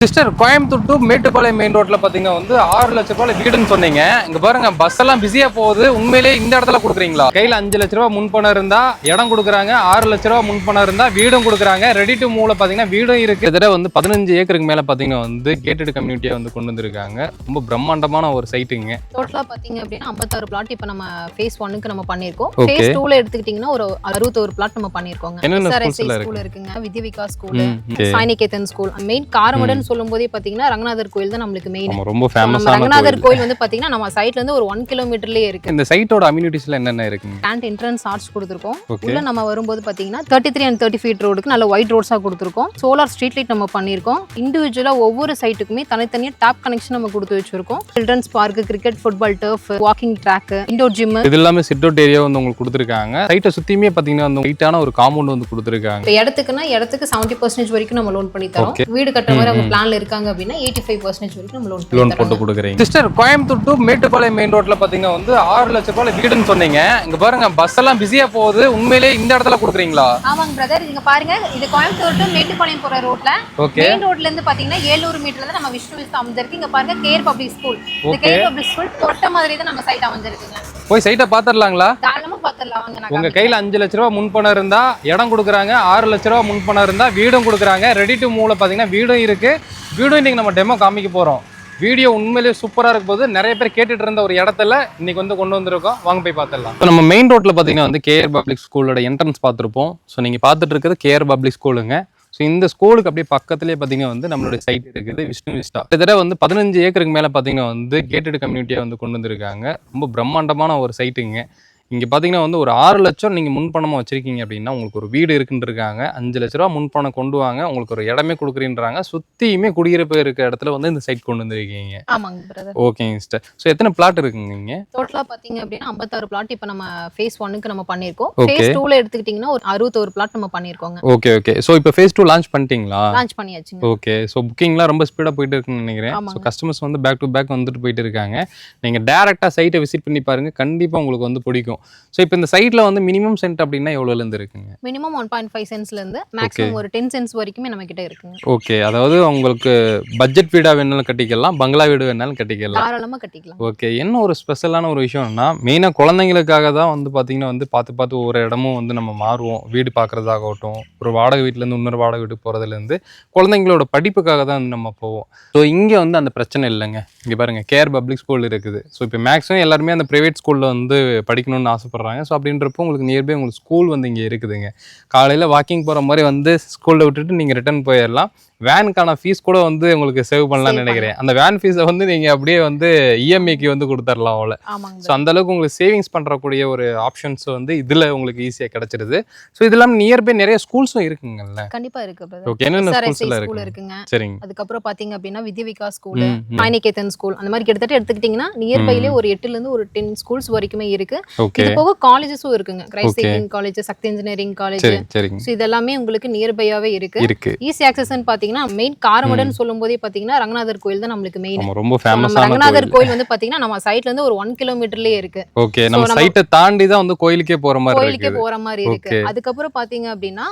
Sister Coimbatore to Mettupalayam main ரோட்ல பாத்தீங்கன்னா வந்து 6 லட்ச ரூபாய் வீடுன்னு சொன்னீங்க. இங்க பாருங்க பஸ் எல்லாம் பிஸியா போகுது. உண்மையிலேயே இந்த இடத்துல கொடுக்குறீங்களா? கையில 5 லட்ச ரூபாய் முன்பணம் இருந்தா இடம் கொடுக்குறாங்க, 6 லட்ச ரூபாய் முன்பணம் இருந்தா வீடும் கொடுக்குறாங்க. ரெடி டு மூவ்ல பாத்தீங்கன்னா வீடும் இருக்கு. இதோட வந்து 15 ஏக்கருக்கு மேல பாத்தீங்கன்னா வந்து கேட்டட் கம்யூனிட்டியா வந்து கொண்டு வந்திருக்காங்க. ரொம்ப பிரம்மாண்டமான ஒரு சைட்டுங்க. டோட்டலா பாத்தீங்க அப்படின்னா 56 பிளாட் இப்ப நம்ம ஃபேஸ் 1க்கு நம்ம பண்ணிருக்கோம். ஃபேஸ் 2ல எடுத்துக்கிட்டீங்கன்னா ஒரு 61 பிளாட் நம்ம பண்ணிருக்கோங்க. என்னென்ன ஸ்கூல் இருக்குங்க, வித்யவிகா ஸ்கூல், சாய்நிகேதன் ஸ்கூல். மெயின் காரமடன் சொல்லும்போதே பாத்தீங்கன்னா ரங்கநாதர் கோயில் தான் நம்மளுக்கு மெயின். ரொம்ப ஃபேமஸான ரங்கநாதர் கோயில் வந்து பாத்தீங்கன்னா நம்ம சைட்ல இருந்து ஒரு 1 கிலோமீட்டர்லயே இருக்கு. இந்த சைட்டோட அம்யூனிட்டிஸ்ல என்னென்ன இருக்குங்க? பிளான்ட் என்ட்ரன்ஸ் ஆர்ட்ஸ் கொடுத்திருக்கோம். உள்ள நம்ம வரும்போது பாத்தீங்கன்னா 33 and 30 ஃபீட் ரோடுக்கு நல்ல ஒயிட் ரோட்ஸா கொடுத்திருக்கோம். சோலார் ஸ்ட்ரீட் லைட் நம்ம பண்ணிருக்கோம். இண்டிவிஜுவலா ஒவ்வொரு சைட்டுக்குமே தனித்தனியா டாப் கனெக்ஷன் நம்ம கொடுத்து வச்சிருக்கோம். Children's park, cricket, football turf, walking track, indoor gym, இது எல்லாமே சிட் அவுட் ஏரியா வந்து உங்களுக்கு கொடுத்திருக்காங்க. சைட்டை சுத்தியுமே பாத்தீங்கன்னா வந்து ஹைட்டான ஒரு காம்பவுண்ட் வந்து கொடுத்திருக்காங்க. இடத்துக்குன்னா இடத்துக்கு 70% வரைக்கும் நம்ம லோன் பண்ணி தரோம். வீடு கட்டுற மாதிரி அவங்க பிளான்ல இருக்காங்க அப்படின்னா 85% வரைக்கும் நம்ம லோன் போட்டு கொடுக்குறீங்க. Sister Coimbatore to Mettupalayam main ரோட்ல பாத்தீங்கன்னா வந்து 6 லட்ச ரூபாய் வீடுன்னு சொன்னீங்க. இங்க பாருங்க பஸ் எல்லாம் பிஸியா போகுது. உண்மையிலேயே இந்த இடத்துல கொடுக்குறீங்களா? ஆமாங்க பிரதர், இங்க பாருங்க, இது கோயம்புத்தூர் டு மேட்டுப்பாளையம் போற ரோட்ல மெயின் ரோட்ல இருந்து பாத்தீங்கன்னா 700 மீட்டர்ல தான் நம்ம விஷ்ணு விஸ்தா அமைஞ்சிருக்கு. இங்க பாருங்க கேர் பப்ளிக் ஸ்கூல். இந்த கேர் பப்ளிக் ஸ்கூல் தொட்ட மாதிரி தான் நம்ம சைட் அமைஞ்சிருக்குங்க. போய் சைட்டை பாத்துறலாங்களா? தாராளமா பாத்துறலாம் வாங்க. உங்க கையில 5 லட்ச ரூபாய் முன்பணம் இருந்தா இடம் கொடுக்குறாங்க, 6 லட்ச ரூபாய் முன்பணம் இருந்தா வீடும் கொடுக்குறாங்க. ரெடி டு மூவ்ல பாத்தீங்கன்னா வீடும் இருக்கு. வீடும் இன்னைக்கு நம்ம டெமோ காமிக்க போறோம். வீடியோ உண்மையிலேயே சூப்பரா இருக்கும் போது நிறைய பேர் கேட்டுட்டு இருந்த ஒரு இடத்துல இன்னைக்கு வந்து கொண்டு வந்திருக்கோம். வாங்க போய் பார்த்துடலாம். நம்ம மெயின் ரோட்ல பாத்தீங்கன்னா வந்து கேஆர் பப்ளிக் ஸ்கூலோட என்ட்ரன்ஸ் பார்த்துருப்போம். ஸோ நீங்க பார்த்துட்டு இருக்கிறது கேஆர் பப்ளிக் ஸ்கூலுங்க. ஸோ இந்த ஸ்கூலுக்கு அப்படியே பக்கத்துலேயே பார்த்தீங்கன்னா வந்து நம்மளுடைய சைட் இருக்குது விஷ்ணு விஸ்டா. கிட்டத்தட்ட வந்து 15 ஏக்கருக்கு மேலே பார்த்தீங்கன்னா வந்து கேட்டட் கம்யூனிட்டியாக வந்து கொண்டு வந்திருக்காங்க. ரொம்ப பிரம்மாண்டமான ஒரு சைட்டுங்க. இங்கே பார்த்தீங்கன்னா வந்து ஒரு 6 லட்சம் நீங்கள் முன்பணமாக வச்சிருக்கீங்க அப்படின்னா உங்களுக்கு ஒரு வீடு இருக்குன்னு இருக்காங்க. 5 லட்ச ரூபா முன்பணம் கொண்டு வாங்க, உங்களுக்கு ஒரு இடமே கொடுக்குறீன்றாங்க. சுற்றியுமே குடியிருப்பு இருக்க இடத்துல வந்து இந்த சைட் கொண்டு வந்திருக்கீங்க. ஆமாங்க பிரதர். ஓகேங்க சிஸ்டர். ஸோ எத்தனை பிளாட் இருக்குங்க இங்கே? டோட்டலாக பார்த்தீங்க அப்படின்னா 56 பிளாட் இப்போ நம்ம ஃபேஸ் 1க்கு நம்ம பண்ணியிருக்கோம். ஃபேஸ் 2ல எடுத்துக்கிட்டிங்கன்னா ஒரு 61 பிளாட் நம்ம பண்ணியிருக்கோங்க. Okay okay. ஸோ இப்போ ஃபேஸ் 2 லான்ச் பண்ணிட்டீங்களா? லான்ச் பண்ணியாச்சுங்க. ஓகே. ஸோ புக்கிங்லாம் ரொம்ப ஸ்பீடாக போயிட்டு இருக்குன்னு நினைக்கிறேன். ஸோ கஸ்டமர்ஸ் வந்து பேக் டு பேக் வந்துட்டு போயிட்டு இருக்காங்க. நீங்கள் டேரெக்டாக சைட்டை விசிட் பண்ணி பாருங்கள், கண்டிப்பாக உங்களுக்கு வந்து பிடிக்கும். ஸோ இப்போ இந்த சைட்ல வந்து மினிமம் சென்ட் அப்படின்னா எவ்வளவுல இருந்து இருக்குங்க? மினிமம் 1.5 சென்ட்ஸ்ல இருந்து மேக்ஸிமம் ஒரு 10 சென்ட்ஸ் வரைக்குமே நம்ம கிட்ட இருக்குங்க. ஓகே. அதாவது உங்களுக்கு பட்ஜெட் வீடா வேணாலும் கட்டிக்கலாம், பங்களா வீடு வேணாலும் கட்டிக்கலாம், தாராளமா கட்டிக்கலாம். ஓகே. என்ன ஒரு ஸ்பெஷலான ஒரு விஷயம்னா மெயினா குழந்தைங்களுக்காக தான் வந்து பாத்தீங்கன்னா வந்து பார்த்து ஒவ்வொரு இடமும் வந்து நம்ம மாறுவோம். வீடு பார்க்கறதாகட்டும், ஒரு வாடகை வீட்டுல இருந்து இன்னொரு வாடகை வீட்டுக்கு போறதுல இருந்து குழந்தைங்களோட படிப்புக்காக தான் வந்து நம்ம போவோம். ஸோ இங்க வந்து அந்த பிரச்சனை இல்லைங்க. இங்க பாருங்க கேஆர் பப்ளிக் ஸ்கூல் இருக்குது. ஸோ இப்போ மேக்ஸிமம் எல்லாருமே அந்த பிரைவேட் ஸ்கூல்ல வந்து படிக்கணும்னு ஆசைப்படுறாங்க. ஸோ அப்படின்றப்போ உங்களுக்கு நியர்பை உங்களுக்கு ஸ்கூல் வந்து இங்கே இருக்குதுங்க. காலையில் வாக்கிங் போகிற மாதிரி வந்து ஸ்கூலில் விட்டுட்டு நீங்கள் ரிட்டர்ன் போயிடலாம். வேனுக்கான ஃபீஸ் கூட வந்து உங்களுக்கு சேவ் பண்ணலாம்னு நினைக்கிறேன். அந்த வேன் ஃபீஸை வந்து நீங்கள் அப்படியே வந்து இஎம்ஐக்கு வந்து கொடுத்துடலாம் அவ்வளோ. ஸோ அந்தளவுக்கு உங்களுக்கு சேவிங்ஸ் பண்ணுறக்கூடிய ஒரு ஆப்ஷன்ஸ் வந்து இதில் உங்களுக்கு ஈஸியாக கிடைச்சிருது. ஸோ இது இல்லாமல் நியர்பை நிறைய ஸ்கூல்ஸும் இருக்குங்கல்ல? கண்டிப்பாக இருக்குது. ஓகே. என்னென்ன ஸ்கூல்ஸ்ல இருக்குங்க? சரிங்க. அதுக்கப்புறம் பார்த்தீங்க அப்படின்னா வித்யவிகா ஸ்கூல், சாய்நிகேதன் ஸ்கூல், அந்த மாதிரி கிட்டத்தட்ட எடுத்துக்கிட்டிங்கன்னா நியர்பைலே ஒரு 8லேருந்து ஒரு 10 ஸ்கூல்ஸ் வரைக்குமே இருக்கு. இது போக காலேஜஸும் இருக்குங்க. கிரைஸ்ட் காலேஜ், சக்தி இன்ஜினியரிங் காலேஜ். ஸோ இதெல்லாமே உங்களுக்கு நியர்பையாவே இருக்கு. ஈஸி ஆக்சஸ்ன்னு பார்த்தீங்கன்னா மெயின் காரமடன் சொல்லும்போதே பாத்தீங்கன்னா ரங்கநாதர் கோயில் தான் நம்மளுக்கு மெயின். ரொம்ப ஃபேமஸான ரங்கநாதர் கோயில் வந்து பாத்தீங்கன்னா நம்ம சைட்ல இருந்து ஒரு 1 கிலோமீட்டர்லயே இருக்கு. ஓகே. நம்ம சைட்டை தாண்டி தான் வந்து கோயிலுக்கே போற மாதிரி இருக்கு. அதுக்கப்புறம் பாத்தீங்க அப்படின்னா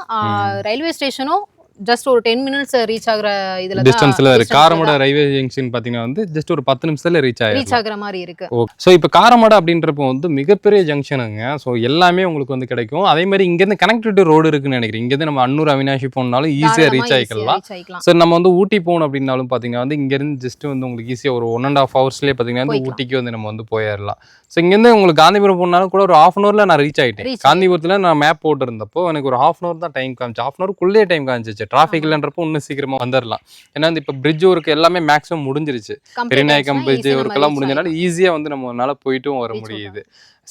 ரயில்வே ஸ்டேஷனும் ஜஸ்ட் ஒரு 10 மினிட்ஸ் ரீச் ஆகுற இதுல டிஸ்டன்ஸ்ல இருக்கு. காரமட ரயில்வே ஜங்ஷன் பாத்தீங்கன்னா வந்து ஜஸ்ட் ஒரு 10 நிமிஷத்துல ரீச் ஆகுற மாதிரி இருக்கு. சோ இப்போ காரமட அப்படின்றப்போ வந்து மிகப்பெரிய ஜங்ஷனுங்க. சோ எல்லாமே உங்களுக்கு வந்து கிடைக்கும். அதே மாதிரி இங்க இருந்து கனெக்டிவிட்டி ரோடு இருக்குன்னு நினைக்கிறேன். இங்க இருந்து நம்ம அன்னூர் அவினாஷி போனாலும் ஈஸியா ரீச் ஆயிக்கலாம். சோ நம்ம வந்து ஊட்டி போகணும் அப்படின்னாலும் பாத்தீங்கன்னா வந்து இங்க இருந்து ஜஸ்ட் வந்து உங்களுக்கு ஈஸியா ஒரு 1.5 ஹவர்ஸ்லயே பாத்தீங்கன்னா வந்து ஊட்டிக்கு வந்து நம்ம வந்து போயிடலாம். ஸோ இங்கேருந்து உங்களுக்கு காந்திபுரம் போனாலும் கூட ஒரு 1/2 hour நான் ரீச் ஆகிட்டேன். காந்திபுரத்தில் நான் மேப் போட்டு இருந்தப்போ எனக்கு ஒரு 1/2 hour தான் டைம் காமிச்சு. 1/2 hourக்குள்ளே டைம் காமிச்சிச்சு. டிராஃபிக் இல்லைன்றப்போ இன்னும் சீக்கிரமாக வந்துடலாம். ஏன்னா வந்து இப்போ பிரிட்ஜ் ஒர்க்கு எல்லாமே மேக்ஸிமம் முடிஞ்சிருச்சு. பெரியநாயக்கம் பிரிட்ஜ் ஒர்க்கெல்லாம் முடிஞ்சனால ஈஸியாக வந்து நம்மளால போயிட்டும் வர முடியுது.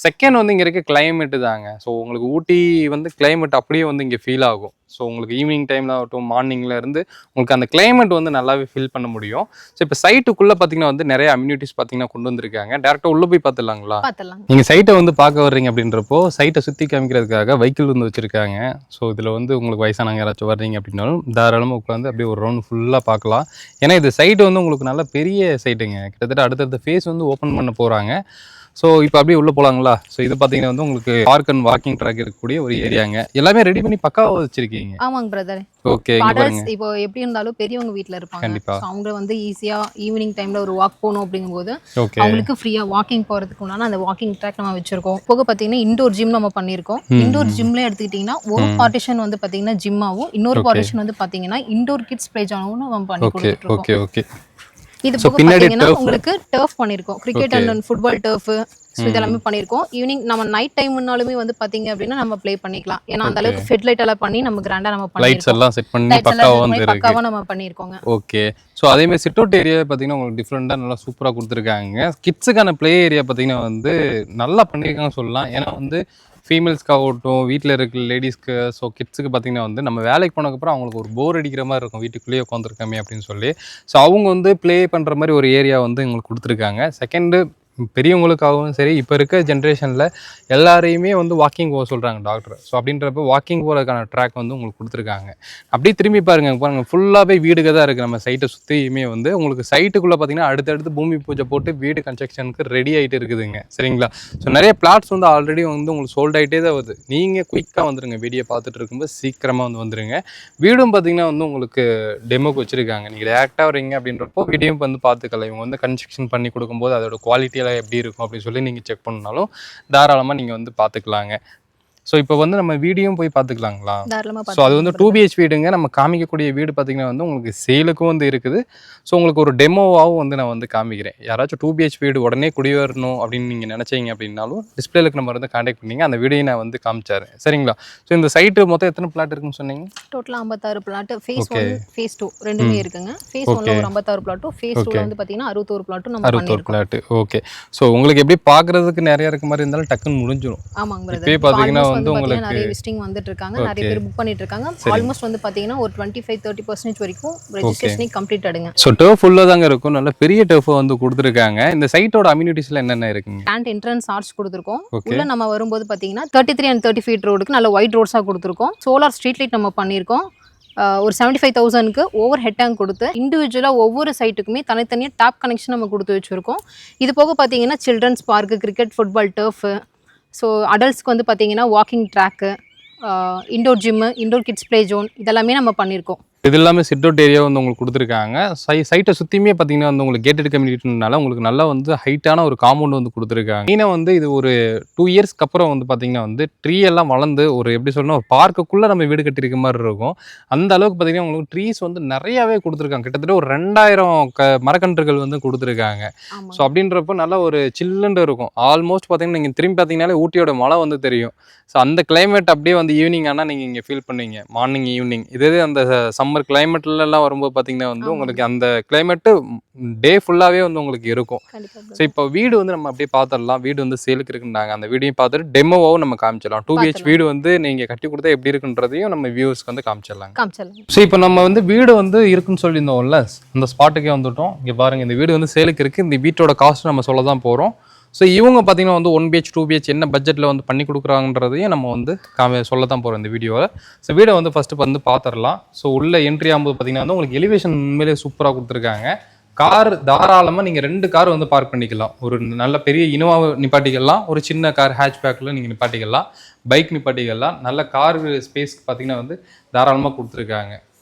செகண்ட் வந்து இங்கே இருக்க கிளைமேட்டு தாங்க. ஸோ உங்களுக்கு ஊட்டி வந்து கிளைமேட் அப்படியே வந்து இங்கே ஃபீல் ஆகும். ஸோ உங்களுக்கு ஈவினிங் டைமில் ஆகட்டும், மார்னிங்கில் இருந்து உங்களுக்கு அந்த கிளைமேட் வந்து நல்லாவே ஃபீல் பண்ண முடியும். ஸோ இப்போ சைட்டுக்குள்ளே பார்த்தீங்கன்னா வந்து நிறைய அம்யூனிட்டிஸ் பார்த்தீங்கன்னா கொண்டு வந்திருக்காங்க. டேரெக்டாக உள்ளே போய் பார்த்துடலாங்களா? நீங்கள் சைட்டை வந்து பார்க்க வர்றீங்க அப்படின்றப்போ சைட்டை சுற்றி காமிக்கிறதுக்காக வெஹிக்கிள் வந்து வச்சுருக்காங்க. ஸோ இதில் வந்து உங்களுக்கு வயசானவங்க யாராச்சும் வர்றீங்க அப்படின்னாலும் தாராளமாக உட்காந்து அப்படியே ஒரு ரவுண்ட் ஃபுல்லாக பார்க்கலாம். ஏன்னா இது சைட்டு வந்து உங்களுக்கு நல்ல பெரிய சைட்டுங்க. கிட்டத்தட்ட அடுத்தடுத்த ஃபேஸ் வந்து ஓப்பன் பண்ண போகிறாங்க. ஸோ இப்போ அப்படியே உள்ள போலாங்களா? ஸோ இது பார்த்தீங்கன்னா வந்து உங்களுக்கு பார்க் அண்ட் வாக்கிங் ட்ராக் இருக்கக்கூடிய ஒரு ஏரியாங்க. எல்லாமே ரெடி பண்ணி பக்காவா வச்சிருக்கீங்க. ஆமாங்க பிரதர். ஓகே. இப்போ எப்படி இருந்தாலும் பெரியவங்க வீட்ல இருப்பாங்க. கண்டிப்பா. அவங்க வந்து ஈஸியா ஈவினிங் டைம்ல ஒரு வாக் போகணும் அப்படிங்கும்போது ஓகே. அவங்களுக்கு ஃப்ரீயா வாக்கிங் போறதுக்கு உண்டான அந்த வாக்கிங் ட்ராக் நம்ம வச்சிருக்கோம். போக பார்த்தீங்கன்னா இண்டோர் ஜிம் நம்ம பண்ணியிருக்கோம். இண்டோர் ஜிம்ல எடுத்துக்கிட்டிங்கன்னா ஒரு பார்ட்டிஷன் வந்து பார்த்தீங்கன்னா ஜிம்மாவும், இன்னொரு பார்ட்டிஷன் வந்து பார்த்தீங்கன்னா இண்டோர் கிட்ஸ் ப்ளே ஜோனாவும் நம்ம பண்ணி கொடுத்துட்டு இருக்கோம். Okay okay. இது போக பார்த்தீங்கன்னா உங்களுக்கு டர்ஃப் பண்ணியிருக்கோம். கிரிக்கெட் அண்ட் ஃபுட்பால் டர்ஃப் இதெல்லாமே பண்ணியிருக்கோம். ஈவினிங் நம்ம நைட் டைம்னாலுமே வந்து பாத்தீங்க அப்படின்னா நம்ம ப்ளே பண்ணிக்கலாம். ஏன்னா அந்த அளவுக்கு ஃபெட் லைட் எல்லாம் பண்ணி நம்ம கிராண்டா நம்ம பண்ணிருக்கோம். லைட்ஸ் எல்லாம் செட் பண்ணி பக்காவா நம்ம பண்ணிருக்கோங்க. ஓகே. சோ அதே மாதிரி சிட் அவுட் ஏரியா பாத்தீங்கன்னா உங்களுக்கு டிஃபரெண்டா நல்லா சூப்பரா கொடுத்துருக்காங்க. கிட்ஸுக்கான ப்ளே ஏரியா பாத்தீங்கன்னா வந்து நல்லா பண்ணியிருக்காங்கன்னு சொல்லலாம். ஏன்னா வந்து ஃபீமேல்ஸ்க்கு ஆகட்டும், வீட்டில் இருக்கிற லேடிஸ்க்கு, ஸோ கிட்ஸுக்கு பார்த்தீங்கன்னா வந்து நம்ம வேலைக்கு போனதுக்கப்புறம் அவங்களுக்கு ஒரு போர் அடிக்கிற மாதிரி இருக்கும், வீட்டுக்குள்ளேயே உட்காந்துருக்காமே அப்படின்னு சொல்லி. ஸோ அவங்க வந்து ப்ளே பண்ணுற மாதிரி ஒரு ஏரியா வந்து எங்களுக்கு கொடுத்துருக்காங்க. செகண்டு பெரியவங்களுக்காகவும் சரி, இப்போ இருக்க ஜென்ரேஷனில் எல்லாரையுமே வந்து வாக்கிங் போக சொல்கிறாங்க டாக்டர். ஸோ அப்படின்றப்ப வாக்கிங் போகிறதுக்கான ட்ராக் வந்து உங்களுக்கு கொடுத்துருக்காங்க. அப்படியே திரும்பி பாருங்கள் ஃபுல்லாகவே வீடுக தான் இருக்குது. நம்ம சைட்டை சுற்றியுமே வந்து உங்களுக்கு சைட்டுக்குள்ளே பார்த்தீங்கன்னா அடுத்தடுத்து பூமி பூஜை போட்டு வீடு கன்ஸ்ட்ரக்ஷனுக்கு ரெடி ஆகிட்டு இருக்குதுங்க. சரிங்களா? ஸோ நிறைய பிளாட்ஸ் வந்து ஆல்ரெடி வந்து உங்களுக்கு சோல்ட் ஆகிட்டே தான் வருது. நீங்கள் குயிக்காக வந்துடுங்க, வீடியோ பார்த்துட்டு இருக்கும்போது சீக்கிரமாக வந்து வந்துடுங்க. வீடும் பார்த்தீங்கன்னா வந்து உங்களுக்கு டெமோக்கு வச்சுருக்காங்க. நீங்கள் டேரெக்டாக வரீங்க அப்படின்றப்போ வீடியோ வந்து பார்த்துக்கலாம். இவங்க வந்து கன்ஸ்ட்ரக்ஷன் பண்ணி கொடுக்கும்போது அதோட குவாலிட்டியில் எப்படி இருக்கும் அப்படின்னு சொல்லி நீங்கள் செக் பண்ணாலும் தாராளமாக நீங்கள் வந்து பார்த்துக்கலாங்க. ஸோ இப்போ வந்து நம்ம வீடியும் போய் பார்த்துக்கலாங்களா? ஸோ அது வந்து 2BH வீடுங்க. நம்ம காமிக்கக்கூடிய வீடு பார்த்தீங்கன்னா வந்து உங்களுக்கு சேலுக்கும் வந்து இருக்குது. ஸோ உங்களுக்கு ஒரு டெமோவாகவும் வந்து நான் வந்து காமிக்கிறேன். யாராச்சும் 2BH வீடு உடனே குடியேறணும் அப்படின்னு நீங்கள் நினச்சிங்க அப்படின்னாலும் டிஸ்பிளேலுக்கு நம்ம வந்து கான்டாக்ட் பண்ணிங்க, அந்த வீடியை நான் வந்து காமிச்சாரு. சரிங்களா? ஸோ இந்த சைட்டு மொத்தம் எத்தனை பிளாட் இருக்குன்னு சொன்னீங்க? டோட்டலாக 56 பிளாட். ஃபேஸ் 1 ஃபேஸ் 2 ரெண்டுமே இருக்குங்க. ஃபேஸ் 1ல ஒரு 56 பிளாட்டும், ஃபேஸ் 2ல வந்து பார்த்தீங்கன்னா 61 பிளாட்டும் நம்ம பண்ணிருக்கோம். 61 பிளாட். ஓகே. ஸோ உங்களுக்கு எப்படி பார்க்கறதுக்கு நிறைய இருக்க மாதிரி இருந்தாலும் டக்குன்னு முடிஞ்சிடும். ஆமாங்க பிரதர். இப்போ பார்த்தீங்கன்னா வந்து உங்களுக்கு நிறைய விசிட்டிங் வந்துட்டு இருக்காங்க, நிறைய பேர் புக் பண்ணிட்டு இருக்காங்க. ஆல்மோஸ்ட் வந்து பாத்தீங்கன்னா ஒரு 25-30% வரைக்கும் ரெஜிஸ்ட்ரேஷன் கம்ப்ளீட் ஆடுங்க. சோ டர்ஃப் ஃபுல்லா தாங்க இருக்கும். நல்ல பெரிய டர்ஃப் வந்து கொடுத்திருக்காங்க. இந்த சைட்டோட அம்யூனிட்டிஸ்ல என்னென்ன இருக்குங்க? பிளான்ட் என்ட்ரன்ஸ் ஆர்ச் கொடுத்திருக்கோம். உள்ள நம்ம வரும்போது பாத்தீங்கன்னா 33 and 30 ஃபீட் ரோடுக்கு நல்ல வைட் ரோட்ஸா கொடுத்திருக்கோம். சோலார் ஸ்ட்ரீட் லைட் நம்ம பண்ணிருக்கோம். ஒரு 75,000க்கு ஓவர் ஹெட் டேங்க் கொடுத்து இண்டிவிஜுவலாக ஒவ்வொரு சைட்டுக்குமே தனித்தனியாக டேப் கனெக்ஷன் நம்ம கொடுத்து வச்சுருக்கோம். இது போக பார்த்தீங்கன்னா children's park, cricket, football turf, so அடல்ட்ஸ்க்கு வந்து பார்த்தீங்கன்னா walking track, indoor gym, indoor kids play zone இதெல்லாமே நம்ம பண்ணியிருக்கோம். இது எல்லாமே சிட் அவுட் ஏரியா வந்து உங்களுக்கு கொடுத்துருக்காங்க. சைட்டை சுற்றியுமே பார்த்தீங்கன்னா வந்து உங்களுக்கு கேட்டட் கம்யூனிட்டினால உங்களுக்கு நல்லா வந்து ஹைட்டான ஒரு காம்பவுண்ட் வந்து கொடுத்துருக்காங்க. மெயினாக வந்து இது ஒரு 2 இயர்ஸ்க்கு அப்புறம் வந்து பார்த்தீங்கன்னா வந்து ட்ரீ எல்லாம் வளர்ந்து ஒரு எப்படி சொல்லணும், ஒரு பார்க்குள்ளே நம்ம வீடு கட்டியிருக்க மாதிரி இருக்கும். அந்த அளவுக்கு பார்த்தீங்கன்னா உங்களுக்கு ட்ரீஸ் வந்து நிறையாவே கொடுத்துருக்காங்க. கிட்டத்தட்ட ஒரு 2000 மரக்கன்றுகள் வந்து கொடுத்துருக்காங்க. ஸோ அப்படின்றப்போ நல்லா ஒரு சில்லுன்னு இருக்கும். ஆல்மோஸ்ட் பார்த்தீங்கன்னா நீங்கள் திரும்பி பார்த்தீங்கன்னாலே ஊட்டியோட மழை வந்து தெரியும். ஸோ அந்த கிளைமேட் அப்படியே வந்து ஈவினிங் ஆனால் நீங்கள் இங்கே ஃபீல் பண்ணுவீங்க. மார்னிங் ஈவினிங் இதே அந்த சம்மர் கிளைமேட்லலாம் வரும்போது பார்த்தீங்கன்னா வந்து உங்களுக்கு அந்த கிளைமேட்டு டே ஃபுல்லாகவே வந்து உங்களுக்கு இருக்கும். ஸோ இப்போ வீடு வந்து நம்ம அப்படியே பார்த்துடலாம். வீடு வந்து சேலுக்கு இருக்குன்னாங்க. அந்த வீடியும் பார்த்துட்டு டெமோவாகவும் நம்ம காமிச்சிடலாம். 2BH வீடு வந்து நீங்கள் கட்டி கொடுத்தா எப்படி இருக்குன்றதையும் நம்ம வியூவர்ஸ்க்கு வந்து காமிச்சிடலாம். ஸோ இப்போ நம்ம வந்து வீடு வந்து இருக்குன்னு சொல்லியிருந்தோம்ல, அந்த ஸ்பாட்டுக்கே வந்துட்டோம். இங்கே பாருங்கள், இந்த வீடு வந்து சேலுக்கு இருக்குது. இந்த வீட்டோட காஸ்ட் நம்ம சொல்ல தான் போகிறோம். ஸோ இவங்க பார்த்தீங்கன்னா வந்து 1BH 2BH என்ன பட்ஜெட்டில் வந்து பண்ணி கொடுக்குறாங்கன்றதையும் நம்ம வந்து சொல்ல தான் போகிறோம் இந்த வீடியோவில். ஸோ வீடை வந்து ஃபஸ்ட்டு வந்து பார்த்துடலாம். ஸோ உள்ள என்ட்ரி ஆகும்போது பார்த்தீங்கன்னா வந்து உங்களுக்கு எலிவேஷன் உண்மையிலே சூப்பராக கொடுத்துருக்காங்க. கார் தாராளமாக நீங்கள் 2 கார் வந்து பார்க் பண்ணிக்கலாம். ஒரு நல்ல பெரிய இனோவா நிப்பாட்டிக்கலாம், ஒரு சின்ன கார் ஹேட்ச்பேக்கில் நீங்கள் நிப்பாட்டிக்கலாம், பைக் நிப்பாட்டிக்கலாம். நல்ல கார் ஸ்பேஸ்க்கு பார்த்தீங்கன்னா வந்து தாராளமாக கொடுத்துருக்காங்க.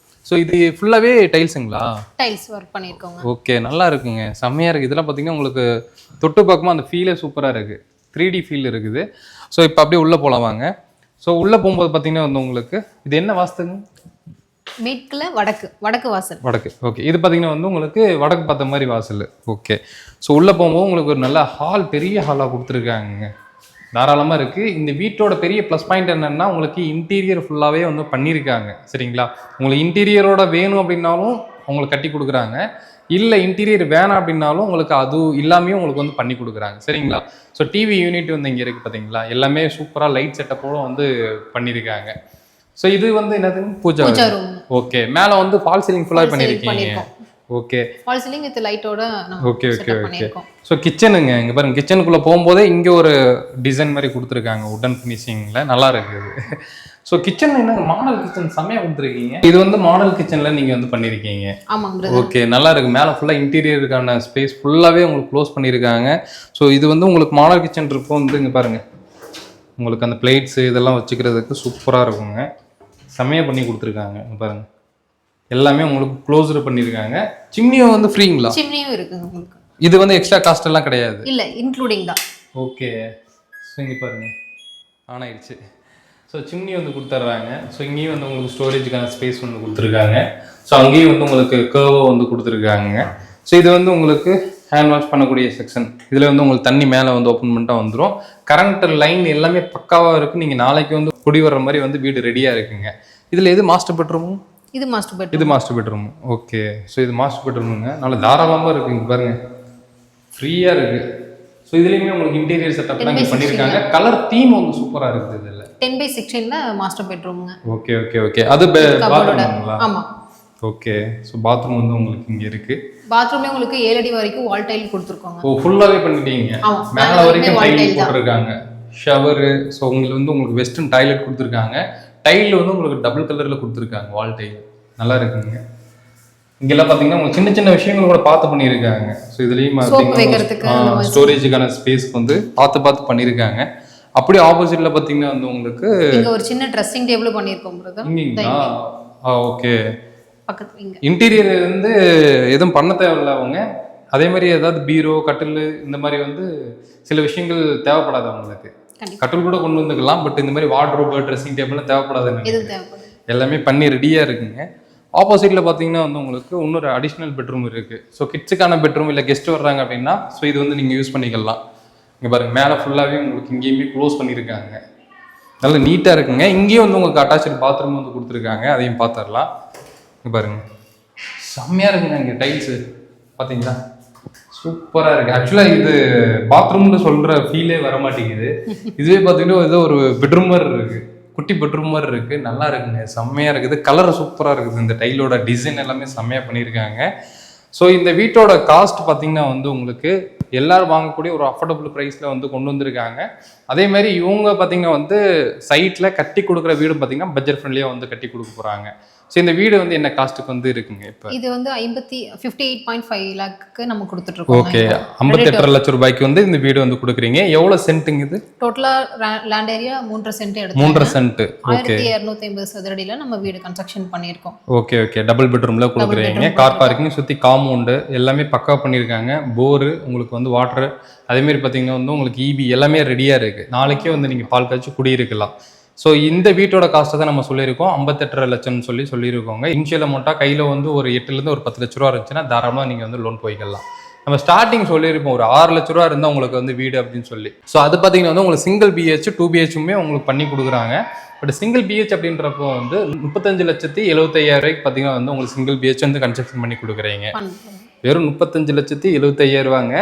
ஸோ இது ஃபுல்லாகவே டைல்ஸுங்களா? டைல்ஸ் ஒர்க் பண்ணியிருக்கோங்க. ஓகே, நல்லா இருக்குங்க, செம்மையாக இருக்குது. இதெல்லாம் பார்த்தீங்கன்னா உங்களுக்கு தொட்டு பார்க்கும்போது அந்த ஃபீலே சூப்பராக இருக்குது. 3D ஃபீல் இருக்குது. ஸோ இப்போ அப்படியே உள்ளே போகலாம் வாங்க. ஸோ உள்ளே போகும்போது பார்த்தீங்கன்னா வந்து உங்களுக்கு இது என்ன வாஸ்துங்க? மேற்குல வடக்கு வாசல். வடக்கு. ஓகே. இது பார்த்தீங்கன்னா வந்து உங்களுக்கு வடக்கு பார்த்த மாதிரி வாசல். ஓகே. ஸோ உள்ளே போகும்போது உங்களுக்கு ஒரு நல்ல ஹால், பெரிய ஹாலாக கொடுத்துருக்காங்க. தாராளமாக இருக்குது. இந்த வீட்டோட பெரிய ப்ளஸ் பாயிண்ட் என்னென்னா உங்களுக்கு இன்டீரியர் ஃபுல்லாகவே வந்து பண்ணியிருக்காங்க. சரிங்களா? உங்களுக்கு இன்டீரியரோட வேணும் அப்படின்னாலும் உங்களுக்கு கட்டி கொடுக்குறாங்க. இல்லை இன்டீரியர் வேணாம் அப்படின்னாலும் உங்களுக்கு அது எல்லாமே உங்களுக்கு வந்து பண்ணி கொடுக்குறாங்க. சரிங்களா? ஸோ டிவி யூனிட் வந்து இங்கே இருக்குது பார்த்தீங்களா? எல்லாமே சூப்பராக லைட் செட்டப்போட வந்து பண்ணியிருக்காங்க. ஸோ இது வந்து என்னது? பூஜா ரூம். ஓகே. மேலே வந்து ஃபால் சீலிங் ஃபுல்லாக பண்ணியிருக்கீங்க. ஓகே. ஃபால் சீலிங் வித் லைட்டோட நம்ம ஓகே ஓகே செட்டப் ஓகே. பண்ணியிருக்கோம். ஸோ கிச்சனுங்க இங்கே பாருங்க, கிச்சனுக்குள்ளே போகும்போதே இங்கே ஒரு டிசைன் மாதிரி கொடுத்துருக்காங்க உடன் ஃபினிஷிங்கில், நல்லா இருக்குது. ஸோ கிச்சன் என்ன மாடல் கிச்சன் செம்மையாக கொடுத்துருக்கீங்க. இது வந்து மாடல் கிச்சனில் நீங்கள் வந்து பண்ணியிருக்கீங்க. ஆமாங்க. ஓகே, நல்லா இருக்குது. மேலே ஃபுல்லாக இன்டீரியருக்கான ஸ்பேஸ் ஃபுல்லாகவே உங்களுக்கு க்ளோஸ் பண்ணியிருக்காங்க. ஸோ இது வந்து உங்களுக்கு மாடல் கிச்சன் இருக்கும் வந்து இங்கே பாருங்கள், உங்களுக்கு அந்த பிளேட்ஸு இதெல்லாம் வச்சுக்கிறதுக்கு சூப்பராக இருக்குங்க. செம்மையாக பண்ணி கொடுத்துருக்காங்க. இங்கே பாருங்கள், எல்லாமே உங்களுக்கு க்ளோஸ்டு பண்ணியிருக்காங்க. சிம்னியும் வந்து ஃப்ரீங்களா? சிம்னியும் இருக்குங்க உங்களுக்கு. இது வந்து எக்ஸ்ட்ரா காஸ்ட் எல்லாம் கிடையாது? இல்லை, இன்க்ளூடிங் தான். ஓகே. ஸோ இங்கே பாருங்கள் ஆன் ஆயிடுச்சு. ஸோ சிம்னி வந்து கொடுத்துட்றாங்க. ஸோ இங்கேயும் வந்து உங்களுக்கு ஸ்டோரேஜுக்கான ஸ்பேஸ் வந்து கொடுத்துருக்காங்க. ஸோ அங்கேயும் வந்து உங்களுக்கு கர்வோ வந்து கொடுத்துருக்காங்க. ஸோ இது வந்து உங்களுக்கு ஹேண்ட் வாஷ் பண்ணக்கூடிய செக்ஷன். இதில் வந்து உங்களுக்கு தண்ணி மேலே வந்து ஓப்பன் பண்ணிட்டா வந்துடும். கரண்ட் லைன் எல்லாமே பக்காவாக இருக்குது. நீங்கள் நாளைக்கு வந்து குடி வர்ற மாதிரி வந்து வீடு ரெடியாக இருக்குங்க. இதில் எது மாஸ்டர் பெட்ரூமு? இது மாஸ்டர் பெட்ரூம். இது மாஸ்டர் பெட்ரூம். ஓகே. ஸோ இது மாஸ்டர் பெட்ரூமுங்க. நல்லா தாராளமாக இருக்குங்க பாருங்கள், ஃப்ரீயாக இருக்குது. ஸோ இதுலேயுமே உங்களுக்கு இன்டீரியர் செட்டப்லாம் இங்கே பண்ணியிருக்காங்க. கலர் தீம் வந்து சூப்பராக இருக்குது. இதில் 10/16 மாஸ்டர் பெட்ரூமுங்க. Okay okay okay. அது பாத்ரூம்ங்களா? ஆமா. ஓகே. ஸோ பாத்ரூம் வந்து உங்களுக்கு இங்கே இருக்குது. பாத்ரூம்ல உங்களுக்கு 7 அடி வரைக்கும் வால் டைல் கொடுத்துருக்கோங்க. ஓ, ஃபுல்லாகவே பண்ணிட்டீங்க. மேலே வரைக்கும் டைல் போட்டிருக்காங்க. ஷவரு. ஸோ உங்களுக்கு வந்து உங்களுக்கு வெஸ்டர்ன் டாய்லெட் கொடுத்துருக்காங்க. டைல் வந்து உங்களுக்கு டபுள் கலரில் கொடுத்துருக்காங்க. வால் டைல் நல்லா இருக்குங்க. இங்கெல்லாம் பார்த்தீங்கன்னா உங்களுக்கு சின்ன சின்ன விஷயங்கள் கூட பார்த்து பண்ணியிருக்காங்க. ஸோ இதுலேயும் ஸ்டோரேஜுக்கான ஸ்பேஸ்க்கு வந்து பார்த்து பண்ணியிருக்காங்க. அப்படியே ஆப்போசிட்ல பார்த்தீங்கன்னா வந்து உங்களுக்கு இங்கே ஒரு சின்ன ட்ரெஸ்ஸிங் டேபிள் பண்ணியிருக்கோம். ஓகே. இன்டீரியர் வந்து எதுவும் பண்ண தேவையில்ல அவங்க. அதே மாதிரி ஏதாவது பீரோ கட்டில் இந்த மாதிரி வந்து சில விஷயங்கள் தேவைப்படாது அவங்களுக்கு. கட்டில் கூட கொண்டு வந்துக்கலாம். பட் இந்த மாதிரி வார்ட்ரோப் ட்ரெஸ்ஸிங் டேபிள்லாம் தேவைப்படாது. எல்லாமே பண்ணி ரெடியாக இருக்குங்க. ஆப்போசிட்டில் பார்த்தீங்கன்னா வந்து உங்களுக்கு இன்னொரு அடிஷ்னல் பெட்ரூம் இருக்குது. ஸோ கிட்ஸுக்கான பெட்ரூம் இல்லை கெஸ்ட் வர்றாங்க அப்படின்னா ஸோ இது வந்து நீங்கள் யூஸ் பண்ணிக்கலாம். இங்கே பாருங்கள், மேலே ஃபுல்லாகவே உங்களுக்கு இங்கேயுமே க்ளோஸ் பண்ணியிருக்காங்க. நல்லா நீட்டாக இருக்குங்க. இங்கேயும் வந்து உங்களுக்கு அட்டாச்சு பாத்ரூம் வந்து கொடுத்துருக்காங்க. அதையும் பார்த்துடலாம். இங்கே பாருங்கள், செம்மையாக இருக்குங்க. இங்கே டைல்ஸு பார்த்தீங்களா, சூப்பராக இருக்குது. ஆக்சுவலாக இது பாத்ரூம்னு சொல்கிற ஃபீலே வர மாட்டேங்குது. இதுவே பார்த்தீங்கன்னா ஏதோ ஒரு பெட்ரூம் மாதிரி இருக்குது, குட்டி பெட்ரூம் மாதிரி இருக்குது. நல்லா இருக்குங்க, செம்மையாக இருக்குது. கலர் சூப்பராக இருக்குது. இந்த டைலோட டிசைன் எல்லாமே செம்மையாக பண்ணியிருக்காங்க. ஸோ இந்த வீட்டோட காஸ்ட் பார்த்தீங்கன்னா வந்து உங்களுக்கு எல்லாரும் வாங்கக்கூடிய ஒரு அஃபோர்டபுள் ப்ரைஸில் வந்து கொண்டு வந்திருக்காங்க. அதே மாதிரி இவங்க பார்த்தீங்கன்னா வந்து சைட்டில் கட்டி கொடுக்குற வீடு பார்த்தீங்கன்னா பட்ஜெட் ஃப்ரெண்ட்லியாக வந்து கட்டி கொடுக்க போகிறாங்க. ஸோ இந்த வீடு வந்து என்ன காஸ்ட்டுக்கு வந்து இருக்குங்க இப்போ? இது வந்து 58.5 லேக்கு நம்ம கொடுத்துட்ருக்கோம். ஓகே, 58 லட்சம் ரூபாய்க்கு வந்து இந்த வீடு வந்து கொடுக்குறீங்க. எவ்வளோ சென்ட்டுங்க இது? டோட்டலாக லேண்ட் ஏரியா 3 சென்ட் எடுத்து 3 சென்ட். ஓகே, 1250 சதுரடியில் நம்ம வீடு கன்ஸ்ட்ரக்ஷன் பண்ணியிருக்கோம். Okay okay. டபுள் பெட்ரூமில் கொடுக்குறீங்க. கார் பார்க்கிங் சுற்றி காம்பவுண்டு எல்லாமே பக்கா பண்ணியிருக்காங்க. போரு உங்களுக்கு வந்து வாட்டர், அதேமாரி பார்த்தீங்கன்னா வந்து உங்களுக்கு இபி எல்லாமே ரெடியாக இருக்குது. நாளைக்கே வந்து நீங்கள் பால் காய்ச்சி குடியிருக்கலாம். ஸோ இந்த வீட்டோட காஸ்ட்டை தான் நம்ம சொல்லியிருக்கோம் 58.5 லட்சம்னு சொல்லியிருக்கோங்க. இனிஷியல் அமௌண்ட்டாக கையில் வந்து ஒரு 8லேருந்து ஒரு 10 லட்ச ரூபா இருந்துச்சுன்னா தாராளமாக நீங்கள் வந்து லோன் போய்க்கலாம். நம்ம ஸ்டார்டிங் சொல்லியிருப்போம் ஒரு 6 லட்ச ரூபா இருந்தால் உங்களுக்கு வந்து வீடு அப்படின்னு சொல்லி. ஸோ அது பார்த்தீங்கன்னா வந்து உங்களுக்கு சிங்கிள் பிஹெச் 2 பிஹெச்சுமே உங்களுக்கு பண்ணி கொடுக்குறாங்க. பட் சிங்கிள் பிஹெச் அப்படின்றப்போ வந்து 35,75,000 ரூபாய்க்கு பார்த்தீங்கன்னா வந்து உங்களுக்கு சிங்கிள் பிஹெச் வந்து கன்ஸ்ட்ரக்ஷன் பண்ணி கொடுக்குறீங்க. வெறும் 35,75,000 ரூபாங்க.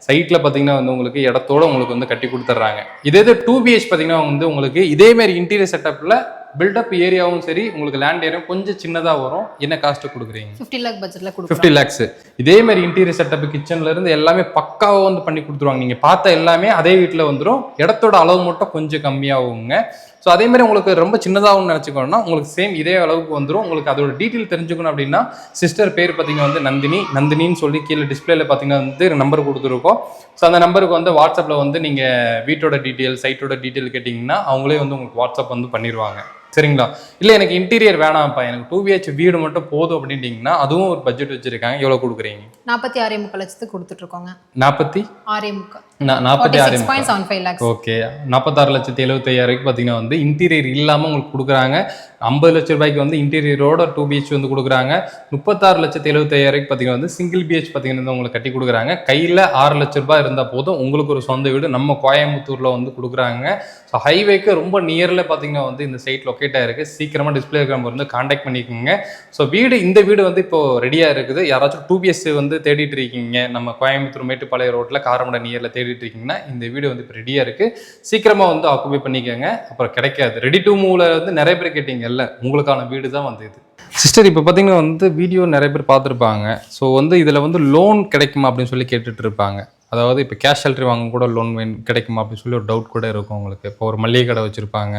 சைட்டில் பார்த்தீங்கன்னா வந்து உங்களுக்கு இடத்தோட உங்களுக்கு வந்து கட்டி கொடுத்துட்றாங்க. இதே 2 பிஹெச் பார்த்தீங்கன்னா வந்து உங்களுக்கு இதேமாரி இன்டீரியர் செட்டப்பில் பில்டப் ஏரியாவும் சரி, உங்களுக்கு லேண்ட் ஏரியாவும் கொஞ்சம் சின்னதாக வரும். என்ன காஸ்ட்டு கொடுக்குறீங்க? 50 லேக் பட்ஜெட்டில் 50 லேக்ஸ். இதேமாரி இன்டீரியர் செட்டப் கிச்சன்ல இருந்து எல்லாமே பக்காவாக வந்து பண்ணி கொடுத்துருவாங்க. நீங்கள் பார்த்த எல்லாமே அதே வீட்டில் வந்துடும். இடத்தோட அளவு மட்டும் கொஞ்சம் கம்மியாகுங்க. ஸோ அதே மாதிரி உங்களுக்கு ரொம்ப சின்னதாகவும் நினச்சிக்கணும்னா உங்களுக்கு சேம் இதே அளவுக்கு வந்துடும். உங்களுக்கு அதோட டீட்டெயில் தெரிஞ்சுக்கணும் அப்படின்னா சிஸ்டர் பேர் பார்த்தீங்கன்னா வந்து நந்தினின்னு சொல்லி கீழே டிஸ்பிளேல பார்த்தீங்கன்னா வந்து நம்பர் கொடுத்துருக்கோம். ஸோ அந்த நம்பருக்கு வந்து வாட்ஸ்அப்பில் வந்து நீங்கள் வீட்டோட டீட்டெயில் சைட்டோட டீட்டெயில் கேட்டிங்கன்னா அவங்களே வந்து உங்களுக்கு வாட்ஸ்அப் வந்து பண்ணிடுவாங்க. சரிங்களா? இல்லை எனக்கு இன்டீரியர் வேணாம்ப்பா, எனக்கு 2 பிஹெச் வீடு மட்டும் போதும் அப்படின்ட்டிங்கன்னா அதுவும் ஒரு பட்ஜெட் வச்சுருக்காங்க. எவ்வளோ கொடுக்குறீங்க? 46.5 லட்சத்துக்கு கொடுத்துட்ருக்கோங்க. 46.75 லேக்ஸ். ஓகே, 46,75,000 பார்த்தீங்கன்னா வந்து இன்டீரியர் இல்லாமல் உங்களுக்கு கொடுக்குறாங்க. 50 லட்ச ரூபாய்க்கு வந்து இன்டீரியரோட 2 பிஹெச் வந்து கொடுக்குறாங்க. 36,75,000 பார்த்தீங்கன்னா வந்து சிங்கிள் பிஹெச் பார்த்தீங்கன்னா உங்களுக்கு கட்டி கொடுக்குறாங்க. கையில் 6 லட்ச ரூபாய் இருந்தால் போதும் உங்களுக்கு ஒரு சொந்த வீடு நம்ம கோயம்புத்தூரில் வந்து கொடுக்குறாங்க. ஸோ ஹைவேக்கு ரொம்ப நியரில் பார்த்தீங்கன்னா வந்து இந்த சைட் லொக்கேட் ஆகிருக்கு. சீக்கிரமாக டிஸ்பிளே நம்பர் வந்து கான்டாக்ட் பண்ணிக்கோங்க. ஸோ இந்த வீடு வந்து இப்போது ரெடியாக இருக்குது. யாராச்சும் 2 பிஹெச் வந்து தேடிட்டு இருக்கீங்க, நம்ம கோயம்புத்தூர் மேட்டுப்பாளையம் ரோட்டில் காரமடை நியரில் தேடிட்டு இருக்கீங்கன்னா இந்த வீடு வந்து இப்போ ரெடியாக இருக்குது. சீக்கிரமாக வந்து ஆக்குபை பண்ணிக்கோங்க. அப்புறம் கிடைக்காது. ரெடி டு மூவ்ல வந்து நிறைய பேர் கேட்டீங்கல்ல, உங்களுக்கான வீடு தான் வந்து இது. சிஸ்டர் இப்போ பார்த்தீங்கன்னா வந்து வீடியோ நிறைய பேர் பார்த்துருப்பாங்க. ஸோ வந்து இதில் வந்து லோன் கிடைக்குமா அப்படின்னு சொல்லி கேட்டுட்டு இருப்பாங்க. அதாவது இப்போ கேஷ் சேலரி வாங்க கூட லோன் கிடைக்குமா அப்படின்னு சொல்லி ஒரு டவுட் கூட இருக்கும் உங்களுக்கு. இப்போ ஒரு மளிகை கடை வச்சுருப்பாங்க,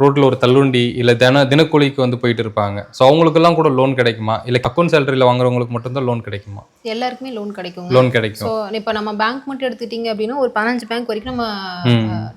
ரோட்டில் ஒரு தள்ளுண்டி இல்லை தினக்கூலிக்கு வந்து போயிட்டு இருப்பாங்க. ஸோ அவங்களுக்கெல்லாம் கூட லோன் கிடைக்குமா, இல்லை அக்கௌண்ட் சேலரியில் வாங்குறவங்களுக்கு மட்டும்தான் லோன் கிடைக்குமா? எல்லாருக்குமே லோன் கிடைக்கும். லோன் கிடைக்கும். ஸோ இப்போ நம்ம பேங்க் மட்டும் எடுத்துக்கிட்டிங்க அப்படின்னா ஒரு 15 பேங்க் வரைக்கும் நம்ம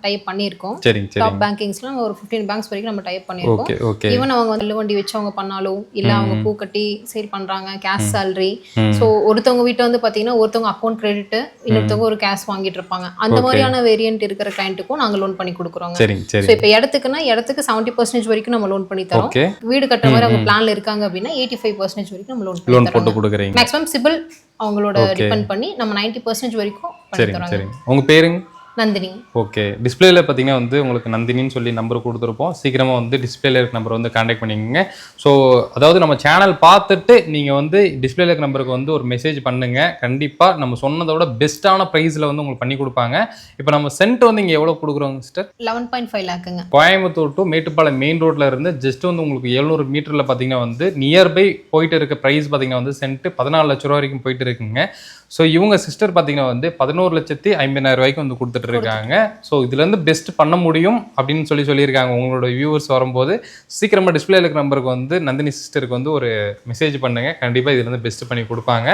டைப் பண்ணியிருக்கோம். சரிங்க டாப் பேங்கிங்ஸ்லாம் ஒரு 15 பேங்க்ஸ் வரைக்கும் நம்ம டைப் பண்ணியிருக்கோம். Okay okay. ஈவன் அவங்க வந்து வண்டி வச்சு அவங்க பண்ணாலும் இல்லை அவங்க பூ கட்டி சேல் பண்ணுறாங்க, கேஷ் சேலரி. ஸோ ஒருத்தவங்க வீட்டை வந்து பார்த்தீங்கன்னா ஒருத்தவங்க அக்கௌண்ட் கிரெடிட், இன்னொருத்தவங்க ஒரு கேஷ் வாங்கிட்டு இருப்பாங்க. அந்த மாதிரியான வேரியன்ட் இருக்கிற கிளைண்ட்டுக்கும் நாங்கள் லோன் பண்ணி கொடுக்குறோங்க. ஸோ இப்போ இடத்துக்கு 70% வரைக்கும் நம்ம லோன் பண்ணி தரோம். வீடு கட்டுற மாதிரி அவங்க பிளான்ல இருக்காங்க அப்படின்னா 85% வரைக்கும் நம்ம லோன் போட்டு கொடுக்குறீங்க. மேக்ஸிமம் சிபில் அவங்களோட டிபெண்ட் பண்ணி நம்ம 90% வரைக்கும் பண்ணி தரோம். உங்க பேருங்க? நந்தினி. ஓகே. டிஸ்பிளேல பார்த்தீங்கன்னா வந்து உங்களுக்கு நந்தினின்னு சொல்லி நம்பர் கொடுத்துருப்போம். சீக்கிரமாக வந்து டிஸ்பிளேல இருக்க நம்பர் வந்து கான்டாக்ட் பண்ணிக்கோங்க. ஸோ அதாவது நம்ம சேனல் பார்த்துட்டு நீங்கள் வந்து டிஸ்பிளேல இருக்க நம்பருக்கு வந்து ஒரு மெசேஜ் பண்ணுங்க. கண்டிப்பாக நம்ம சொன்னதோட பெஸ்ட்டான ப்ரைஸில் வந்து உங்களுக்கு பண்ணி கொடுப்பாங்க. இப்போ நம்ம சென்ட் வந்து இங்கே எவ்வளோ கொடுக்குறோங்க சிஸ்டர்? 11.5 லேக்குங்க. கோயம்புத்தூர் டு மேட்டுப்பாளையம் மெயின் ரோட்டில் இருந்து ஜஸ்ட் வந்து உங்களுக்கு 700 மீட்டரில் பார்த்தீங்கன்னா வந்து நியர்பை போயிட்டு இருக்க ப்ரைஸ் பார்த்தீங்கன்னா வந்து சென்ட் 14 லட்ச ரூபா வரைக்கும் போயிட்டு இருக்குங்க. ஸோ இவங்க சிஸ்டர் பார்த்தீங்கன்னா வந்து 11,50,000 ரூபாய்க்கு வந்து கொடுத்துட்டு இருக்காங்க. ஸோ இதுலேருந்து பெஸ்ட் பண்ண முடியும் அப்படின்னு சொல்லியிருக்காங்க. உங்களோட வியூவர்ஸ் வரும்போது சீக்கிரமாக டிஸ்பிளேல இருக்கிற நம்பருக்கு வந்து நந்தினி சிஸ்டருக்கு வந்து ஒரு மெசேஜ் பண்ணுங்க. கண்டிப்பாக இதுலேருந்து பெஸ்ட் பண்ணி கொடுப்பாங்க.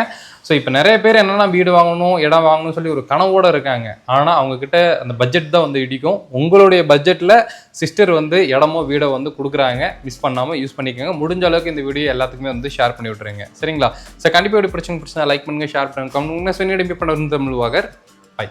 ஸோ இப்போ நிறைய பேர் என்னென்னா வீடு வாங்கணும், இடம் வாங்கணும்னு சொல்லி ஒரு கனவோடு இருக்காங்க. ஆனால் அவங்கக்கிட்ட அந்த பட்ஜெட் தான் வந்து இடிக்கும். உங்களுடைய பட்ஜெட்டில் சிஸ்டர் வந்து இடமோ வீடோ வந்து கொடுக்குறாங்க. மிஸ் பண்ணாமல் யூஸ் பண்ணிக்கோங்க. முடிஞ்ச அளவுக்கு இந்த வீடியோ எல்லாத்துக்குமே வந்து ஷேர் பண்ணி விட்டுருங்க. சரிங்களா? ஸோ கண்டிப்பாக இப்படி பிரச்சனை லைக் பண்ணுங்கள், ஷேர் பண்ணுங்க. தமிழ் வாகர். பை.